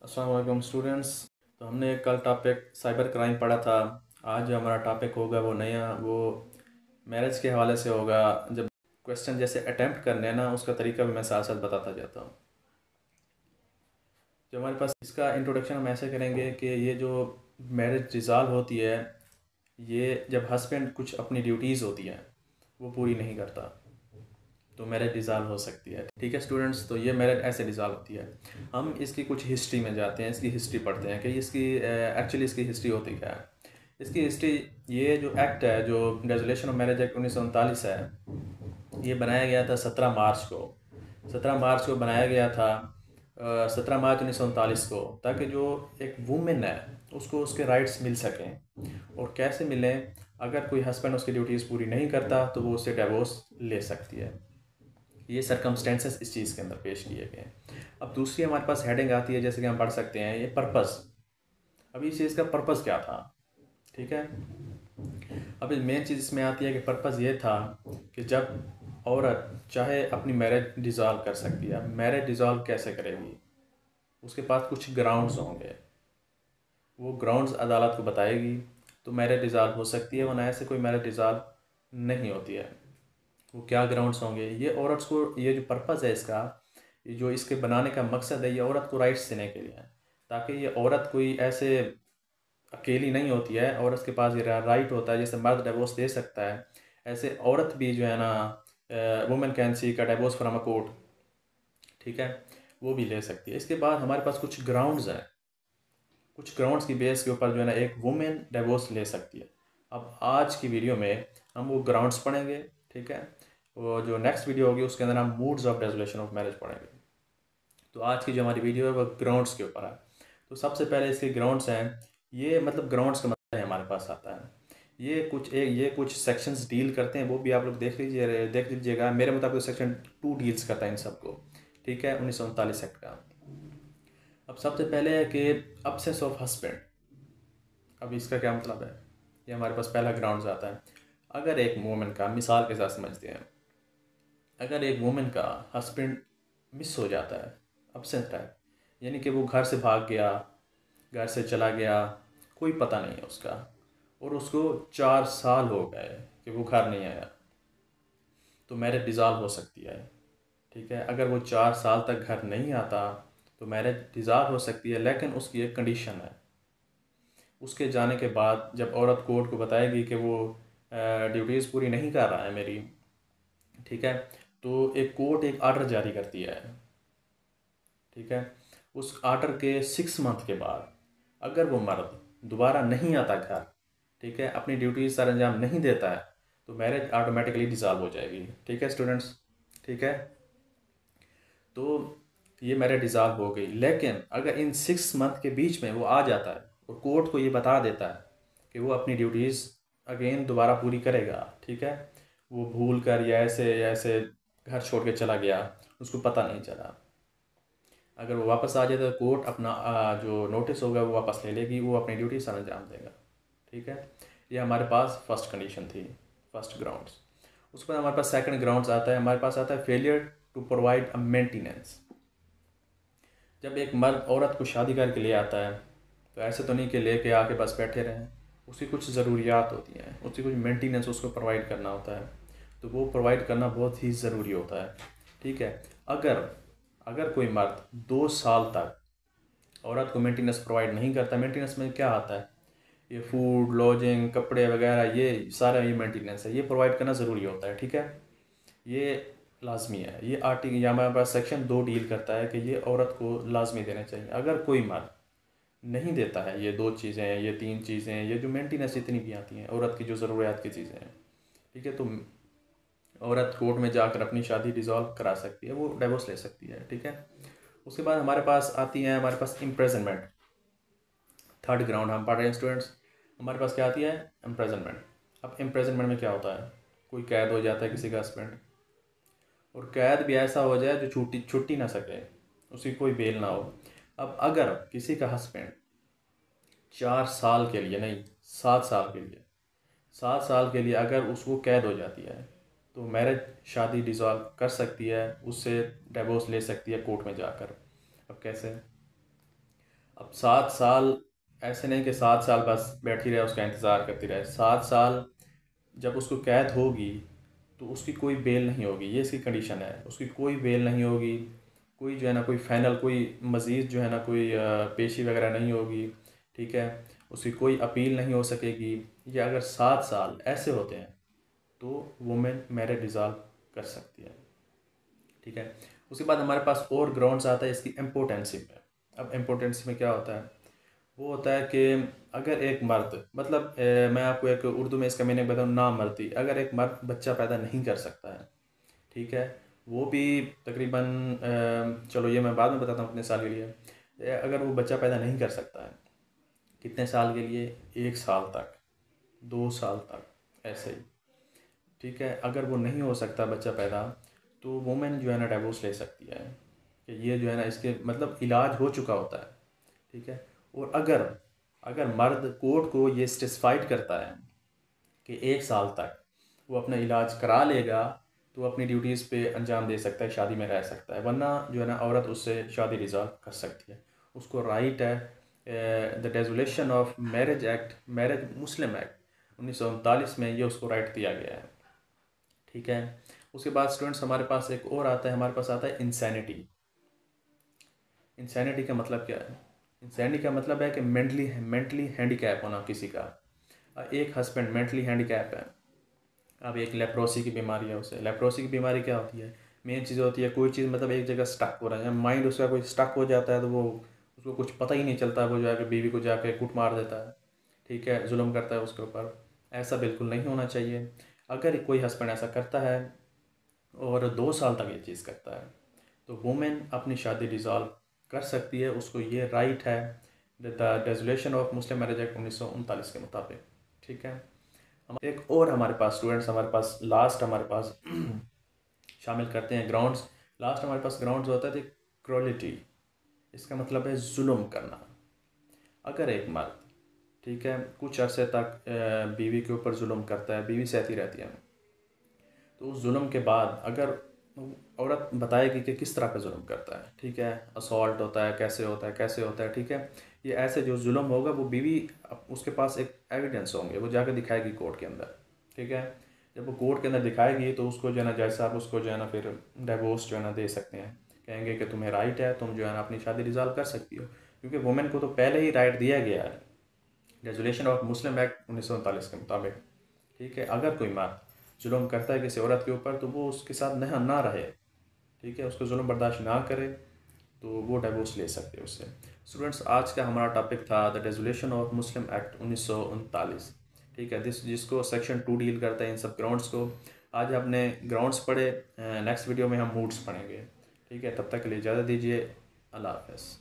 अस्सलाम वालेकुम स्टूडेंट्स। तो हमने कल टॉपिक साइबर क्राइम पढ़ा था। आज जो हमारा टॉपिक होगा वो मैरिज के हवाले से होगा। जब क्वेश्चन जैसे अटेम्प्ट करने हैं ना, उसका तरीका भी मैं साथ साथ बताता जाता हूँ। जो हमारे पास इसका इंट्रोडक्शन हम ऐसे करेंगे कि ये जो मैरिज डिसॉल्व होती है, ये जब हस्बैंड कुछ अपनी ड्यूटीज़ होती हैं वो पूरी नहीं करता तो मैरिज डिसॉल्व हो सकती है। ठीक है स्टूडेंट्स, तो ये मैरिज ऐसे डिसॉल्व होती है। हम इसकी कुछ हिस्ट्री में जाते हैं, इसकी हिस्ट्री पढ़ते हैं कि इसकी एक्चुअली इसकी हिस्ट्री होती क्या है। इसकी हिस्ट्री, ये जो एक्ट है, जो रेजोल्यूशन ऑफ मैरिज एक्ट 1939 है, ये बनाया गया था 17 मार्च को। 17 मार्च को बनाया गया था, 17 मार्च 1939 को, ताकि जो एक वुमेन है उसको उसके राइट्स मिल सकें। और कैसे मिलें? अगर कोई हस्बैंड उसकी ड्यूटीज़ पूरी नहीं करता तो वो उससे डिवोर्स ले सकती है। ये सरकमस्टेंसेस इस चीज़ के अंदर पेश किए गए हैं। अब दूसरी हमारे पास हेडिंग आती है, जैसे कि हम पढ़ सकते हैं ये पर्पस। अभी इस चीज़ का पर्पस क्या था? ठीक है, अब मेन चीज़ इसमें आती है कि पर्पस ये था कि जब औरत चाहे अपनी मैरिज डिसॉल्व कर सकती है। मैरिज डिसॉल्व कैसे करेगी? उसके पास कुछ ग्राउंड्स होंगे, वो ग्राउंड्स अदालत को बताएगी तो मैरिज डिसॉल्व हो सकती है, वरना ऐसे कोई मैरिज डिसॉल्व नहीं होती है। वो क्या ग्राउंड्स होंगे? ये औरत को, ये जो पर्पस है इसका, ये जो इसके बनाने का मकसद है, ये औरत को राइट्स देने के लिए है, ताकि ये औरत कोई ऐसे अकेली नहीं होती है। औरत के पास ये राइट होता है, जैसे मर्द डिवोर्स दे सकता है, ऐसे औरत भी जो है ना, women can seek a divorce from a court. ठीक है, वो भी ले सकती है। इसके बाद हमारे पास कुछ ग्राउंड्स हैं, कुछ ग्राउंड्स की बेस के ऊपर जो है ना एक वुमेन डिवोर्स ले सकती है। अब आज की वीडियो में हम वो ग्राउंड्स पढ़ेंगे। ठीक है, वो जो नेक्स्ट वीडियो होगी उसके अंदर हम moods of resolution of marriage पढ़ेंगे। तो आज की जो हमारी वीडियो है वो ग्राउंड्स के ऊपर है। तो सबसे पहले इसके ग्राउंड्स हैं, ये मतलब ग्राउंड्स का मतलब है हमारे पास आता है। ये कुछ सेक्शंस डील करते हैं, वो भी आप लोग देख लीजिएगा। मेरे मुताबिक सेक्शन 2 डील्स करता है इन सबको। ठीक है, 1939 एक्ट का। अब सबसे पहले है कि अब्सेंस ऑफ हस्बैंड। अब इसका क्या मतलब है? ये हमारे पास पहला ग्राउंड आता है। अगर एक वुमेन का, मिसाल के साथ समझते हैं, अगर एक वुमेन का हस्बैंड मिस हो जाता है, अब्सेंट है, यानी कि वो घर से भाग गया, घर से चला गया, कोई पता नहीं है उसका, और उसको 4 साल हो गए कि वो घर नहीं आया, तो मैरिज डिसॉल्व हो सकती है। ठीक है, अगर वो 4 साल तक घर नहीं आता तो मैरिज डिसॉल्व हो सकती है, लेकिन उसकी एक कंडीशन है। उसके जाने के बाद जब औरत कोर्ट को बताएगी कि वो ड्यूटीज़ पूरी नहीं कर रहा है मेरी, ठीक है, तो एक कोर्ट एक आर्डर जारी करती है। ठीक है, उस आर्डर के 6 मंथ के बाद अगर वो मर्द दोबारा नहीं आता घर, ठीक है, अपनी ड्यूटीज सर अंजाम नहीं देता है, तो मैरिज ऑटोमेटिकली डिसॉल्व हो जाएगी। ठीक है स्टूडेंट्स, ठीक है, तो ये मैरिज डिसॉल्व हो गई। लेकिन अगर इन 6 मंथ के बीच में वो आ जाता है और कोर्ट को ये बता देता है कि वो अपनी ड्यूटीज़ अगेन दोबारा पूरी करेगा, ठीक है, वो भूल कर या ऐसे घर छोड़ के चला गया, उसको पता नहीं चला, अगर वो वापस आ जाए तो कोर्ट अपना जो नोटिस होगा वो वापस ले लेगी, वो अपनी ड्यूटी सर अंजाम देगा। ठीक है, ये हमारे पास फर्स्ट कंडीशन थी, फर्स्ट ग्राउंड्स। उसके बाद हमारे पास सेकंड ग्राउंड्स आता है, हमारे पास आता है failure to provide a maintenance. जब एक मर्द औरत को शादी करके ले आता है तो ऐसे तो नहीं कि लेके आके बस बैठे रहें, उसकी कुछ ज़रूरियात होती हैं, उसकी कुछ मेंटेनेंस उसको प्रोवाइड करना होता है, तो वो प्रोवाइड करना बहुत ही ज़रूरी होता है। ठीक है, अगर अगर कोई मर्द 2 साल तक औरत को मेंटेनेंस प्रोवाइड नहीं करता, मेंटेनेंस में क्या आता है, ये फूड, लॉजिंग, कपड़े वगैरह, ये सारा ये मेंटेनेंस है, ये प्रोवाइड करना ज़रूरी होता है। ठीक है, ये लाजमी है। ये आर्टिकल या हमारे पास सेक्शन 2 डील करता है कि ये औरत को लाजमी देना चाहिए। अगर कोई मर्द नहीं देता है ये 2 चीज़ें, ये 3 चीज़ें, ये जो मेंटेनेंस जितनी भी आती हैं औरत की, जो ज़रूरियात की चीज़ें हैं, ठीक है, तो औरत कोर्ट में जाकर अपनी शादी डिज़ोल्व करा सकती है, वो डिवोर्स ले सकती है। ठीक है, उसके बाद हमारे पास आती है, हमारे पास इम्प्रेजनमेंट। थर्ड ग्राउंड हम पढ़ रहे हैं स्टूडेंट्स, हमारे पास क्या आती है, इम्प्रेजनमेंट। अब इम्प्रेजनमेंट में क्या होता है, कोई कैद हो जाता है किसी का हस्बैंड, और कैद भी ऐसा हो जाए जो छुट्टी ना सके, उसकी कोई बेल ना हो। अब अगर किसी का हस्बैंड 4 साल के लिए नहीं, 7 साल के लिए, 7 साल के लिए अगर उसको कैद हो जाती है, तो मैरिज, शादी डिसॉल्व कर सकती है, उससे डिवोर्स ले सकती है कोर्ट में जाकर। अब कैसे? अब 7 साल, ऐसे नहीं कि 7 साल बस बैठी रहे उसका इंतज़ार करती रहे। 7 साल जब उसको कैद होगी तो उसकी कोई बेल नहीं होगी, ये इसकी कंडीशन है। उसकी कोई बेल नहीं होगी, कोई जो है ना कोई फाइनल, कोई मज़ीद जो है ना कोई पेशी वगैरह नहीं होगी, ठीक है। उसकी कोई अपील नहीं हो सकेगी। ये अगर 7 साल ऐसे होते हैं तो वुमेन मैरिज डिज़ॉल्व कर सकती है, ठीक है। उसके बाद हमारे पास और ग्राउंड्स आता है इसकी इम्पोर्टेंसी में। अब इम्पोर्टेंसी में क्या होता है, वो होता है कि अगर एक मर्द, मतलब मैं आपको एक उर्दू में इसका मीनिंग बताऊँ, ना मर्दी, अगर एक मर्द बच्चा पैदा नहीं कर सकता है, ठीक है, वो भी तकरीबन चलो ये मैं बाद में बताता हूँ कितने साल के लिए। अगर वो बच्चा पैदा नहीं कर सकता है, कितने साल के लिए, 1 साल तक, 2 साल तक, ऐसे ही, ठीक है। अगर वो नहीं हो सकता बच्चा पैदा, तो वुमेन जो है ना डिवोर्स ले सकती है, कि ये जो है ना इसके मतलब इलाज हो चुका होता है, ठीक है। और अगर अगर मर्द कोर्ट को ये स्पेसिफाइड करता है कि 1 साल तक वो अपना इलाज करा लेगा, तो वो अपनी ड्यूटीज़ पे अंजाम दे सकता है, शादी में रह सकता है। वरना जो है ना औरत उससे शादी डिज़ॉल्व कर सकती है। उसको राइट है। The dissolution of marriage act, marriage Muslim act 1939 में ये उसको राइट दिया गया है, ठीक है। उसके बाद स्टूडेंट्स हमारे पास एक और आता है, हमारे पास आता है इंसैनिटी। इंसैनिटी का मतलब क्या है? इंसैनिटी का मतलब है कि मेंटली हैंडीकैप होना किसी का। एक हस्बैंड मेंटली हैंडीकैप है, अब एक लेप्रोसी की बीमारी है उसे। लेप्रोसी की बीमारी क्या होती है? मेन चीज़ होती है कोई चीज़ मतलब एक जगह स्टक हो रहा है, माइंड उसका कोई स्टक हो जाता है, तो वो उसको कुछ पता ही नहीं चलता, वो जाके बीवी को जाके कुट मार देता है, ठीक है, जुल्म करता है उसके ऊपर। ऐसा बिल्कुल नहीं होना चाहिए। अगर कोई हस्बैंड ऐसा करता है और 2 साल तक ये चीज़ करता है, तो वुमेन अपनी शादी डिज़ॉल्व कर सकती है। उसको ये राइट है the dissolution of Muslim marriage act 1939 के मुताबिक, ठीक है। एक और हमारे पास स्टूडेंट्स, हमारे पास लास्ट हमारे पास शामिल करते हैं ग्राउंड्स। लास्ट हमारे पास ग्राउंड्स होता है क्रोलिटी। इसका मतलब है जुल्म करना। अगर एक मर्द, ठीक है, कुछ अरसे तक बीवी के ऊपर जुल्म करता है, बीवी सहती रहती है, तो उस जुल्म के बाद अगर औरत बताएगी कि किस तरह का जुल्म करता है, ठीक है, असॉल्ट होता है, कैसे होता है, कैसे होता है, ठीक है, ये ऐसे जो जुल्म होगा वो बीवी, उसके पास एक एविडेंस होंगे, वो जाकर दिखाएगी कोर्ट के अंदर, ठीक है। जब वो कोर्ट के अंदर दिखाएगी तो उसको जो है ना जज साहब उसको जो है ना फिर डिवोर्स जो है ना दे सकते हैं। कहेंगे कि तुम्हें राइट है, तुम जो है ना अपनी शादी रिजॉल्व कर सकती हो, क्योंकि वुमेन को तो पहले ही राइट दिया गया है रेजोल्यूशन ऑफ मुस्लिम एक्ट 1939 के मुताबिक, ठीक है। अगर कोई मर्द जुल्म करता है किसी औरत के ऊपर, तो वो उसके साथ ना रहे, ठीक है, उसको जुल्म बर्दाश्त ना करे, तो वो डिवोर्स ले सकते हैं उससे। स्टूडेंट्स, आज का हमारा टॉपिक था the resolution of Muslim act 1939, ठीक है, जिसको सेक्शन 2 डील करता है इन सब ग्राउंड्स को। आज आपने ग्राउंड्स पढ़े, नेक्स्ट वीडियो में हम मूड्स पढ़ेंगे, ठीक है। तब तक के लिए इजाज़त दीजिए। अल्लाह हाफ़िज़।